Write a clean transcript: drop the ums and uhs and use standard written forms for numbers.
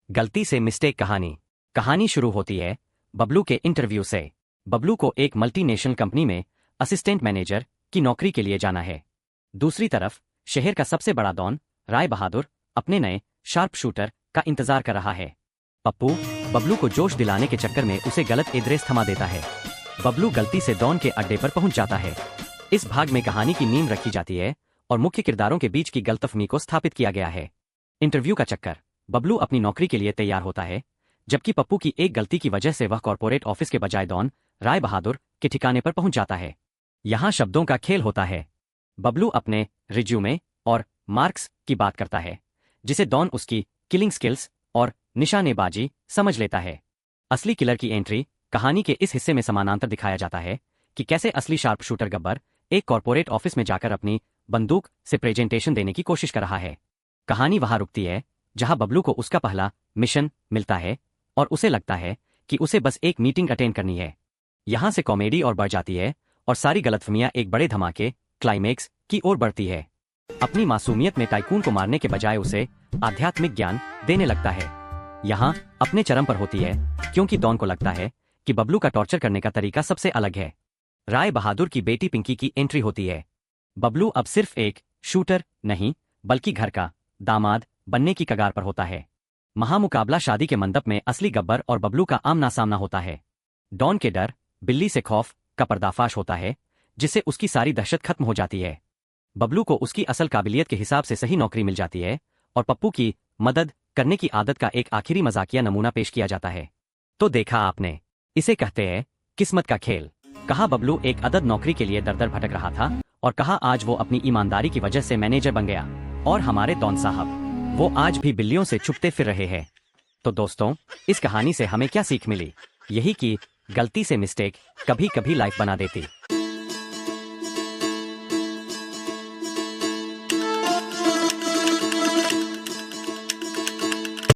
गलती से मिस्टेक कहानी शुरू होती है बबलू के इंटरव्यू से। बबलू को एक मल्टीनेशनल कंपनी में असिस्टेंट मैनेजर की नौकरी के लिए जाना है। दूसरी तरफ शहर का सबसे बड़ा डॉन राय बहादुर अपने नए शार्प शूटर का इंतजार कर रहा है। पप्पू बबलू को जोश दिलाने के चक्कर में उसे गलत एड्रेस थमा देता है। बबलू गलती से डॉन के अड्डे पर पहुंच जाता है। इस भाग में कहानी की नींव रखी जाती है और मुख्य किरदारों के बीच की गलतफहमी को स्थापित किया गया है। इंटरव्यू का चक्कर। बबलू अपनी नौकरी के लिए तैयार होता है, जबकि पप्पू की एक गलती की वजह से वह कॉर्पोरेट ऑफिस के बजाय डॉन राय बहादुर के ठिकाने पर पहुंच जाता है। यहां शब्दों का खेल होता है। बबलू अपने रिज्यूमे और मार्क्स की बात करता है, जिसे डॉन उसकी किलिंग स्किल्स और निशानेबाजी समझ लेता है। असली किलर की एंट्री। कहानी के इस हिस्से में समानांतर दिखाया जाता है कि कैसे असली शार्प शूटर गब्बर एक कॉर्पोरेट ऑफिस में जाकर अपनी बंदूक से प्रेजेंटेशन देने की कोशिश कर रहा है। कहानी वहां रुकती है जहां बबलू को उसका पहला मिशन मिलता है और उसे लगता है कि उसे बस एक मीटिंग अटेंड करनी है। यहां से कॉमेडी और बढ़ जाती है और सारी गलतफहमियां एक बड़े धमाके क्लाइमेक्स की ओर बढ़ती है। अपनी मासूमियत में टाइकून को मारने के बजाय उसे आध्यात्मिक ज्ञान देने लगता है। यहां अपने चरम पर होती है क्योंकि डॉन को लगता है कि बबलू का टॉर्चर करने का तरीका सबसे अलग है। राय बहादुर की बेटी पिंकी की एंट्री होती है। बबलू अब सिर्फ एक शूटर नहीं बल्कि घर का दामाद बनने की कगार पर होता है। महामुकाबला शादी के मंडप में असली गब्बर और बबलू का आमना सामना होता है। डॉन के डर बिल्ली से खौफ का पर्दाफाश होता है, जिससे उसकी सारी दहशत खत्म हो जाती है। बबलू को उसकी असल काबिलियत के हिसाब से सही नौकरी मिल जाती है और पप्पू की मदद करने की आदत का एक आखिरी मजाकिया नमूना पेश किया जाता है। तो देखा आपने, इसे कहते हैं किस्मत का खेल। कहा बबलू एक अदद नौकरी के लिए दर दर भटक रहा था और कहा आज वो अपनी ईमानदारी की वजह से मैनेजर बन गया। और हमारे डॉन साहब, वो आज भी बिल्लियों से छुपते फिर रहे हैं। तो दोस्तों, इस कहानी से हमें क्या सीख मिली? यही कि गलती से मिस्टेक कभी कभी लाइफ बना देती।